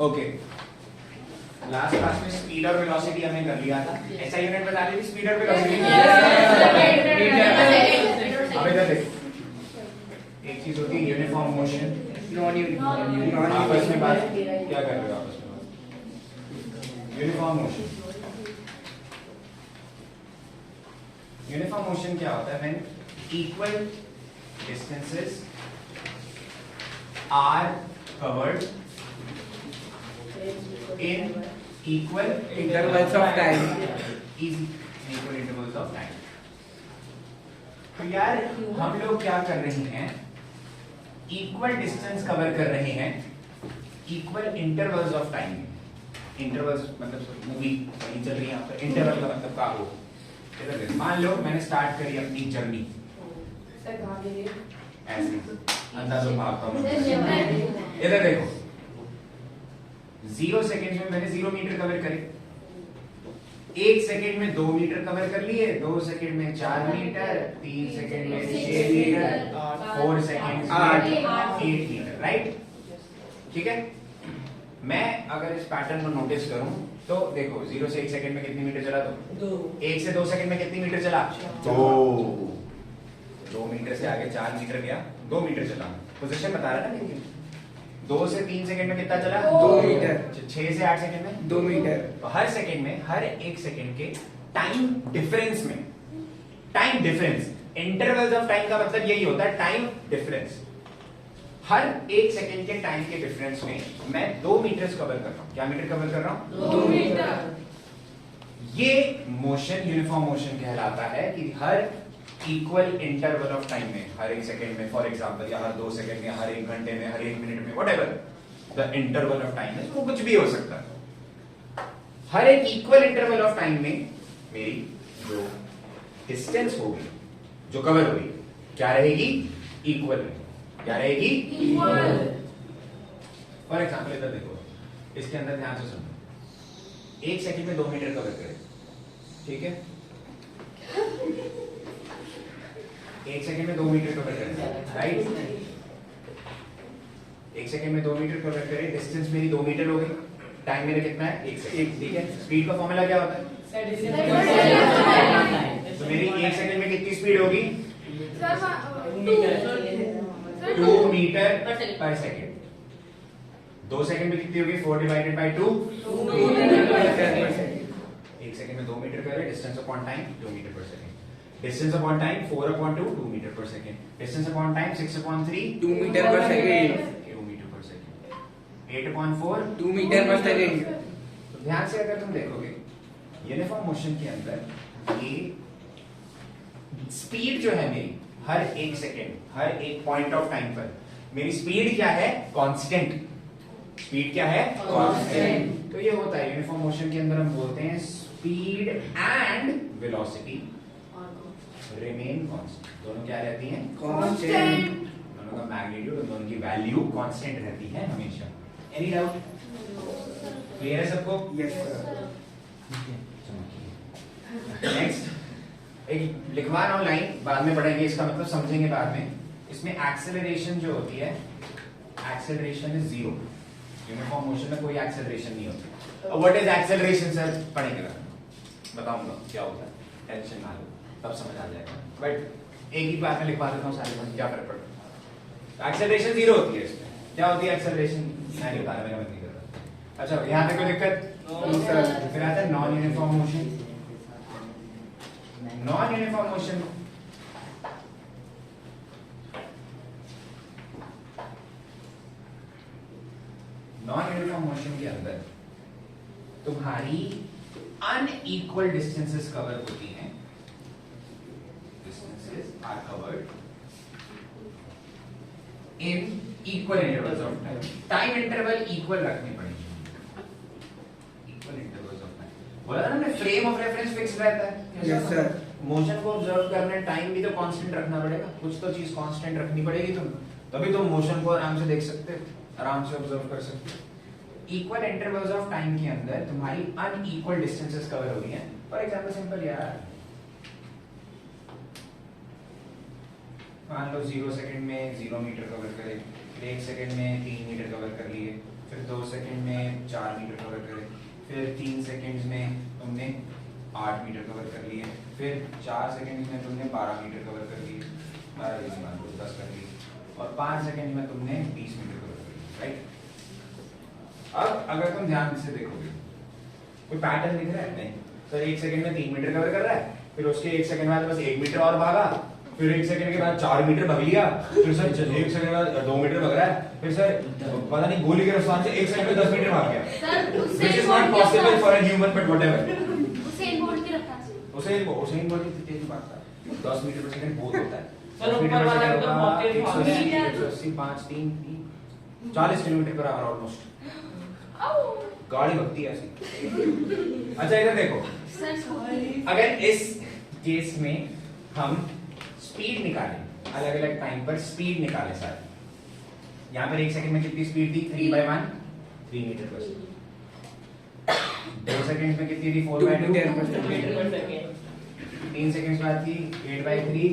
Okay, last class में speed और velocity हमने कर लिया था। ऐसा यूनिट बता दी थी स्पीड और वेलोसिटी। अब इधर देखो, एक चीज होती है यूनिफॉर्म मोशन, नॉन यूनिफॉर्म। आपस में बात क्या कर रहे हो आपस में बात? Uniform motion. यूनिफॉर्म मोशन क्या होता है? When equal distances are covered in equal intervals of time, easy equal intervals of time। तो यार हम लोग क्या कर रहे हैं? इक्वल डिस्टेंस कवर कर रहे हैं equal intervals of time. Intervals मतलब मूवी वही चल रही है यहाँ पर, इंटरवल का मतलब क्या हो? मान लो मैंने स्टार्ट करी अपनी जर्नी ऐसे, अंदाज़ों भागता हूँ। इधर देखो, 0 सेकेंड में मैंने 0 मीटर कवर करे, 1 सेकेंड में 2 मीटर कवर कर लिए, 2 सेकेंड में 4 मीटर, 3 सेकेंड में 6 मीटर, 4 सेकेंड में 8 मीटर, राइट? ठीक है। मैं अगर इस पैटर्न को नोटिस करूं तो देखो 0 से 1 सेकेंड में कितनी मीटर चला? 2। 1 से 2 सेकेंड में कितनी मीटर चला? 2 मीटर से आगे 4 मीटर गया, 2 मीटर चला। पोजीशन बता रहा था ना। 2 से 3 सेकंड में कितना चला? 2 मीटर। 6 से 8 सेकंड में 2 मीटर। तो हर सेकंड में, हर 1 सेकंड के टाइम डिफरेंस में, time difference, intervals of time का मतलब यही होता है, टाइम डिफरेंस। हर 1 सेकंड के टाइम के डिफरेंस में मैं 2 मीटर्स कवर कर रहा हूं। क्या मीटर कवर कर रहा हूं? 2 मीटर। ये मोशन यूनिफॉर्म मोशन कहलाता है कि हर इक्वल इंटरवल ऑफ टाइम में, हर 1 सेकेंड में फॉर एग्जांपल, या हर 2 सेकेंड में, हर 1 घंटे में, हर 1 मिनट में, whatever the interval of time है, वो कुछ भी हो सकता है। हर एक इक्वल इंटरवल ऑफ टाइम में मेरी जो डिस्टेंस होगी, जो कवर होगी, क्या रहेगी? इक्वल। क्या रहेगी? इक्वल। फॉर एग्जांपल इधर देखो, इसके अंदर ध्यान से सुनो। 1 सेकेंड में 2 मीटर कवर करे, ठीक है? 1 सेकेंड में 2 मीटर कवर करें, राइट? 1 सेकेंड में 2 मीटर कवर करें, डिस्टेंस मेरी 2 मीटर हो गई, टाइम मेरा कितना है? 1 सेकेंड, ठीक है? स्पीड का फॉर्मूला क्या होता है? तो मेरी 1 सेकेंड में कितनी स्पीड होगी? 2 मीटर पर सेकेंड। 2 सेकेंड में कितनी होगी? 4 डिवाइडेड बाय 2 1 सेकेंड में 2 मीटर करें, डिस्टेंस अपॉन टाइम 2 मीटर पर second. Distance upon time 4 upon 2 2 meter per second. Distance upon time 6 upon 3 2 meter per second 2 meter per second. 8 upon 4 2 meter per second. तो ध्यान से अगर तुम देखोगे यूनिफॉर्म मोशन के अंदर ये स्पीड जो है मेरी, हर 1 सेकेंड, हर एक पॉइंट ऑफ टाइम पर मेरी स्पीड क्या है? कांस्टेंट। स्पीड क्या है? कांस्टेंट। तो ये होता है यूनिफॉर्म मोशन के अंदर, हम बोलते हैं speed and velocity remain constant. दोनों क्या रहती हैं? कांस्टेंट। दोनों का मैग्नीट्यूड और दोनों की वैल्यू कांस्टेंट रहती है हमेशा। Any doubt? क्लियर है सबको? Yes sir. नेक्स्ट एक लिखवा रहा हूं लाइन, बाद में पढ़ेंगे, इसका मतलब समझेंगे बाद में। इसमें एक्सेलरेशन जो होती है, एक्सेलरेशन इज 0। यूनिफॉर्म मोशन में कोई एक्सेलरेशन नहीं होती। What is acceleration sir? पढ़ेंगे, बताऊंगा क्या होता है, टेंशन ना लो, तब समझ आ जाएगा। बट एक ही बात में लिखवा देता हूँ सारे पॉइंट, क्या फर्क पड़ता है? एक्सेलरेशन 0 होती है। इसमें क्या होती है एक्सेलरेशन? मैं नहीं बता रहा, मेरा मत नहीं कर रहा। अच्छा, यहाँ पे कोई दिक्कत? फिर आता है non uniform motion. Non uniform motion non uniform motion के अंदर तुम्हारी अनइक्वल डिस्टेंसेस कवर होती हैं। Are covered in equal intervals of time. Time interval equal रखनी पड़ेगी। Equal intervals of time. बोला ना हमने, फ्रेम ऑफ रेफरेंस फिक्स रहता है। Yes sir. मोशन को ऑब्जर्व करने टाइम भी तो कांस्टेंट रखना पड़ेगा, कुछ तो चीज कांस्टेंट रखनी पड़ेगी तुम, तभी तुम मोशन को आराम से देख सकते हो, आराम से ऑब्जर्व कर सकते हो। इक्वल इंटरवल्स ऑफ टाइम के अंदर तुम्हारी अनइक्वल डिस्टेंसेस कवर हो रही हैं। फॉर एग्जांपल सिंपल यार, मान लो 0 सेकंड में 0 मीटर कवर करे, 1 सेकंड में 3 मीटर कवर कर लिए, फिर 2 सेकंड में 4 मीटर कवर करे, फिर 3 सेकंड्स में तुमने 8 मीटर कवर कर लिए, फिर 4 सेकंड्स में तुमने 12 मीटर कवर कर लिए, 10 कर लिए, और 5 सेकंड में तुमने 20 मीटर कवर कर लिए, राइट। अब अगर तुम ध्यान से देखोगे कोई पैटर्न दिख रहा है? नहीं सर, 1 सेकंड में 3 मीटर कवर कर रहा है, फिर उसके 1 सेकंड बाद बस 1 मीटर और भागा, फिर 1 सेकंड के बाद 4 मीटर भाग लिया, फिर सर 1 सेकंड बाद 2 मीटर भाग रहा है, फिर सर पता नहीं गोली के रफ्तार से 1 सेकंड में 10 मीटर भाग गया। Which is not possible for a human, but whatever. Usain bolt की रफ्तार से। उसेन बोल्ट की तेज भागता है, 10 मीटर पर सेकंड बहुत होता है। सर ऊपर वाला एकदम बहुत तेज भाग रहा है। 180 5 3 40 किलोमीटर पर आवर ऑलमोस्ट। गाड़ी भगती है ऐसी। अच्छा इधर देखो, अगर इस केस में हम स्पीड निकालें, अलग अलग टाइम पर स्पीड निकालें सर, यहाँ पर 1 सेकंड में कितनी स्पीड थी? 3/1 3 मीटर पर सेकंड। 2 सेकंड में कितनी थी? 4/2 मीटर पर सेकंड। 3 सेकंड बाद थी 8/3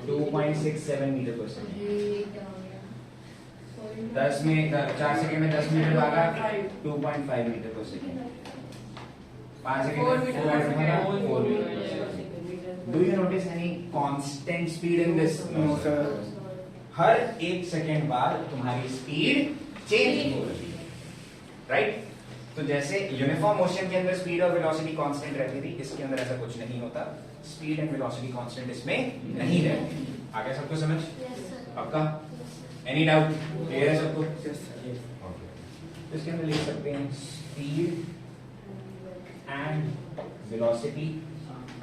2.67 मीटर पर सेकंड। 10 में 4 सेकंड में 10 मीटर भागा 2.5 मीटर पर सेकंड। 5 सेकंड में 4 मीटर पर second. Do you notice any constant speed in this? No, sir. Her 1 second बाद तुम्हारी स्पीड चेंज हो रही है, राइट? तो जैसे यूनिफॉर्म मोशन के अंदर स्पीड और वेलोसिटी कांस्टेंट रहती थी, इसके अंदर ऐसा कुछ नहीं होता। स्पीड एंड वेलोसिटी कांस्टेंट इसमें नहीं रहती। आगे सबको समझ? आपका एनी डाउट? क्लियर है सबको? ओके, इसके अंदर लिख सकते हैं speed and velocity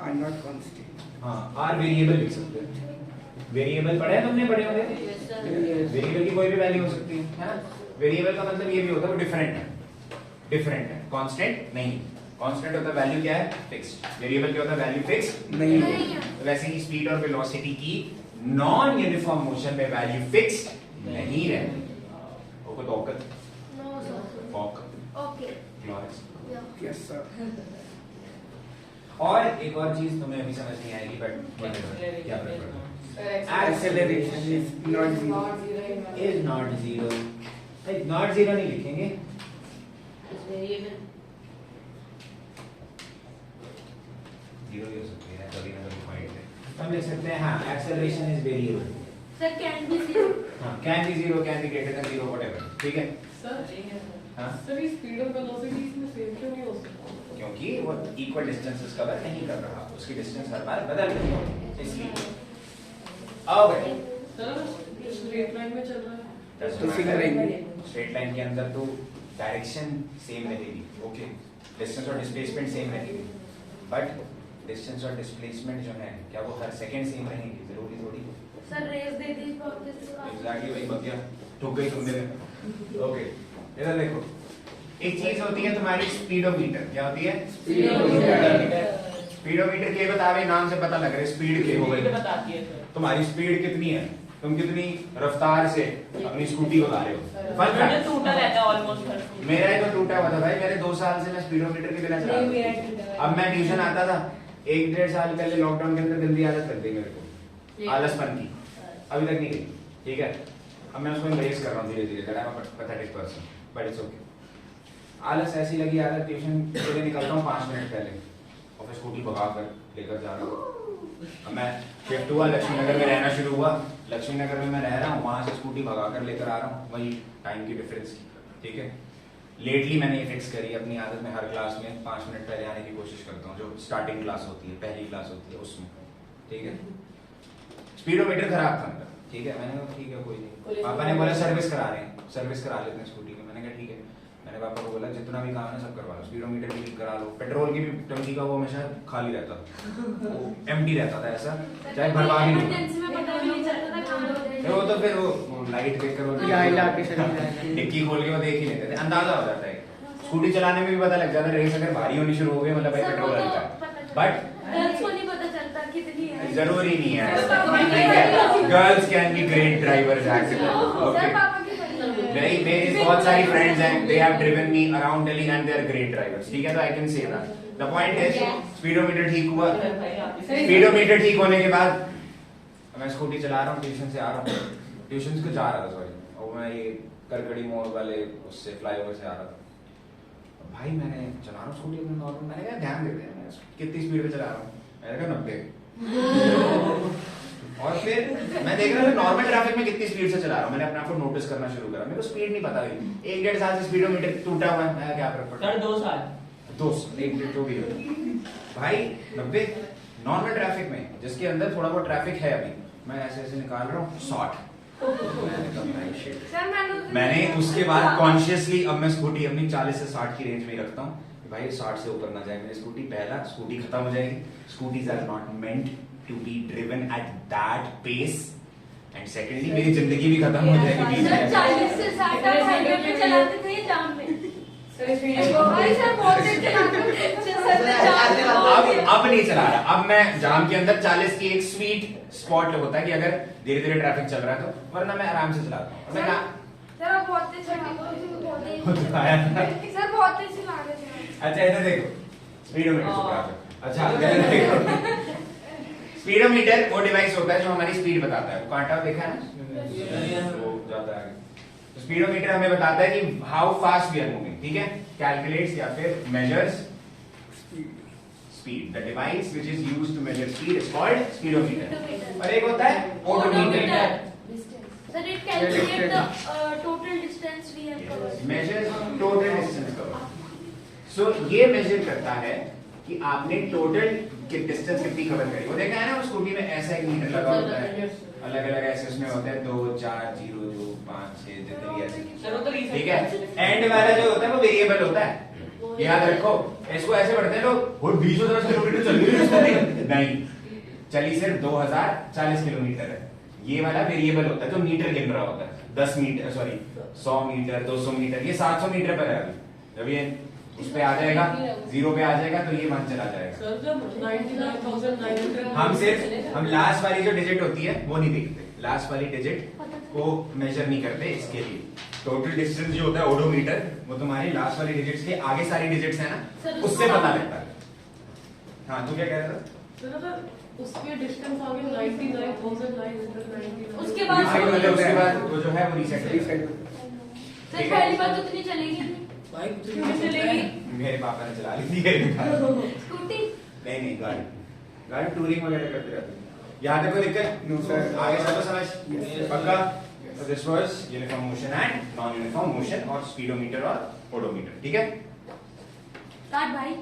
are not constant. हाँ, आर वेरिएबल लिख सकते हैं। वेरिएबल पढ़े तुमने? पढ़े होंगे। वेरिएबल की कोई भी वैल्यू हो सकती है ना? वेरिएबल का मतलब ये भी होता है वो डिफरेंट है, कांस्टेंट नहीं। कांस्टेंट होता है वैल्यू क्या है? फिक्स्ड। वेरिएबल क्या होता है? वैल्यू फिक्स्ड नहीं है। तो वैसे ही स्पीड और वेलोसिटी की नॉन यूनिफॉर्म मोशन में वैल्यू फिक्स्ड नहीं रहती। ओके तो ओके यस सर। और एक और चीज तुम्हें अभी समझ नहीं आएगी, बट क्या acceleration is not zero. Not zero नहीं लिखेंगे, जीरो ही हो सकती है कभी ना कभी पॉइंट पे। हम लिख सकते हैं हाँ, acceleration is variable. Sir can be zero. हाँ, can be zero, can be greater than zero, whatever. ठीक है सर हाँ, सर ये स्पीड और वेलोसिटी इसमें सेम क्यों नहीं हो सकता? क्योंकि वो इक्वल डिस्टेंसेस कवर नहीं कर रहा, उसकी डिस्टेंस हर बार बदल रही है, इसलिए। अब सर स्ट्रेट लाइन में चल रहा है तो फिगर आएंगे। स्ट्रेट लाइन के अंदर तो डायरेक्शन सेम रहेगी, ओके, डिस्टेंस और डिस्प्लेसमेंट सेम रहेगी, बट डिस्टेंस और डिस्प्लेसमेंट जो है क्या वो हर सेकंड सेम रहेंगे? जरूरी थोड़ी। सर रेस दे दी एग्जैक्टली वही बक गया, ठुक गई तुमने। ओके इधर देखो, एक चीज होती है तुम्हारी स्पीडोमीटर। क्या होती है? स्पीडोमीटर। स्पीडोमीटर के बतावे नाम से पता लग रहा है स्पीड के हो गई। बताती है सर। तुम्हारी स्पीड कितनी है, तुम कितनी रफ्तार से अपनी स्कूटी भगा रहे हो। फर्क है, टूटा रहता है ऑलमोस्ट। मेरा ही तो टूटा हुआ था भाई, मेरे 2 साल से मैं स्पीडोमीटर के बिना चला रहा था। अब मैं ट्यूशन आता था, 1-1.5 साल पहले लॉकडाउन के अंदर गंदी आदत लग गई मेरे को, आलसपन की, अभी तक नहीं गई। ठीक है, अब मैं उसको एम्ब्रेस कर रहा हूँ धीरे धीरे, I am a pathetic person, but it's okay. आलस ऐसी लगी आदत, ट्यूशन के लिए निकलता हूँ 5 मिनट पहले और फिर स्कूटी भगा कर लेकर जा रहा हूँ। अब मैं शिफ्ट हुआ, लक्ष्मी नगर में रहना शुरू हुआ, लक्ष्मी नगर में मैं रह रहा हूँ, वहां से स्कूटी भगा कर लेकर आ रहा हूँ, वही टाइम की डिफरेंस। ठीक है, लेटली मैंने ये फिक्स करी अपनी आदत में, हर क्लास में 5 मिनट पहले आने की कोशिश करता हूँ, जो स्टार्टिंग क्लास होती है, पहली क्लास होती है उसमें। ठीक है, स्पीडोमीटर खराब था मेरा। ठीक है, मैंने कहा ठीक है कोई नहीं। पापा ने बोला सर्विस करा रहे हैं, सर्विस करा लेते हैं स्कूटी की। मैंने कहा ठीक है, मैंने पापा को बोला जितना भी काम है ना सब करवा लो, स्पीडोमीटर भी करा लो, पेट्रोल की भी टंकी का वो हमेशा खाली रहता था, वो एम्प्टी रहता था ऐसा, चाहे भरवा भी इमरजेंसी में पता भी नहीं चलता था कहां होते हैं। वो तो फिर वो लाइट देखकर वो या हिला के चला जाएगा। डिक्की खोल के वो देख ही लेते थे, अंदाजा हो जाता है। स्कूटी चलाने में भी पता लग जाता है, रेस अगर भारी होनी शुरू हो गई मतलब भाई पेट्रोल हल्का है। बट गर्ल्स को नहीं पता चलता कितनी है, जरूरी नहीं है, girls can be great drivers actually. Sir पापा की मेरी बहुत सारी फ्रेंड्स हैं, they have driven me around Delhi and they are great drivers। ठीक है, तो I can say that. The point is, speedometer ठीक हुआ, स्पीडोमीटर ठीक होने के बाद मैं स्कूटी चला रहा हूँ, ट्यूशन से आ रहा हूँ, ट्यूशन को जा रहा था सॉरी, और मैं ये करकड़ी मोड़ वाले उससे फ्लाईओवर से आ रहा था। भाई मैंने चला रहा हूँ स्कूटी अपने नॉर्मल, मैंने कहा ध्यान देते हैं मैं कितनी स्पीड पे चला रहा हूँ, मैंने कहा 90। और फिर मैं देख रहा था नॉर्मल ट्रैफिक में कितनी स्पीड से चला रहा हूँ, मैंने अपने आप को नोटिस करना शुरू करा। मेरे को स्पीड नहीं पता हुई, 1-1.5 साल से स्पीडोमीटर टूटा हुआ है, मैं क्या फर्क पड़ता है। सर 2 साल 2 1 जो भी हो भाई 90 नॉर्मल ट्रैफिक में, जिसके अंदर थोड़ा बहुत ट्रैफिक है अभी, मैं ऐसे ऐसे निकाल रहा हूँ 60। सर मैंने उसके बाद कॉन्शियसली अब मैं स्कूटी अपनी 40 से 60 की रेंज में ही रखता हूँ भाई 60 से ऊपर ना जाए मेरी स्कूटी। पहला, स्कूटी खत्म हो जाएगी, scooties are not meant to be driven at that pace, and secondly मेरी जिंदगी भी खत्म हो जाएगी बीच सर में। 40 से 60 आप हाईवे पे चलाते थे जाम में। सर भाई सर बहुत तेज चलाते थे सर ने जाम अब नहीं चला रहा, अब मैं जाम के अंदर 40 की एक स्वीट स्पॉट होता है कि अगर धीरे धीरे ट्रैफिक चल रहा है तो, वरना मैं आराम से चलाता हूँ। मैं कहा सर आप बहुत तेज चलाते थे, बहुत तेज आया था। सर बहुत तेज चला रहे थे। अच्छा इधर देखो, स्पीडोमीटर से बात है। अच्छा इधर देखो, स्पीडोमीटर वो डिवाइस होता है जो हमारी स्पीड बताता है। वो कांटा देखा है ना, वो जाता है। तो स्पीडोमीटर हमें बताता है कि how fast we are moving, ठीक है, कैलकुलेट्स या फिर measures speed. The device which is used to measure speed is called speedometer. और एक होता है odometer, Sir, it calculates the total distance we have covered. Measures total distance cover. So ये measure करता है कि आपने टोटल डिस्टेंस कितनी कवर करी। वो देखा है ना, वो स्कूटी में ऐसा एक मीटर लगा होता है, अलग अलग ऐसे उसमें होते हैं 2 4 0 2 5 6 जितने भी ऐसे, सर वो तो reset ठीक है। एंड वाला जो होता है वो वेरिएबल होता है, याद रखो। इसको ऐसे पढ़ते हैं लोग, वो 20-10 किलोमीटर चल रही है स्कूटी, नहीं चली सिर्फ 2040 किलोमीटर है। ये वाला वेरिएबल होता है जो मीटर गिन रहा होता है, 10 मीटर सॉरी 100 मीटर 200 मीटर, ये 700 मीटर पर है अभी। जब ये उस पे आ जाएगा, 0 पे आ जाएगा तो ये 1 चला जाएगा। सर जब 99,900 हम लास्ट वाली जो डिजिट होती है वो नहीं देखते, लास्ट वाली डिजिट को मेजर नहीं करते। इसके लिए टोटल डिस्टेंस जो होता है ओडोमीटर, वो तुम्हारी लास्ट वाली डिजिट्स के आगे सारी डिजिट्स है ना, उससे पता लगता है। हाँ तू क्या कह रहा था? सर उसके डिस्टेंस आ गए 99,999। उसके बाद उसके बाद वो जो है वो रीसेट सर पहली बार तो इतनी चलेगी नहीं। क्यों चलेगी? मेरे पापा ने चला ली थी स्कूटी नहीं गाड़ी टूरिंग वगैरह करते रहते हैं। यहाँ तक कोई दिक्कत? No sir. आगे सब समझ पक्का? So this was uniform motion and non-uniform motion और speedometer और odometer, ठीक है? स्टार्ट भाई।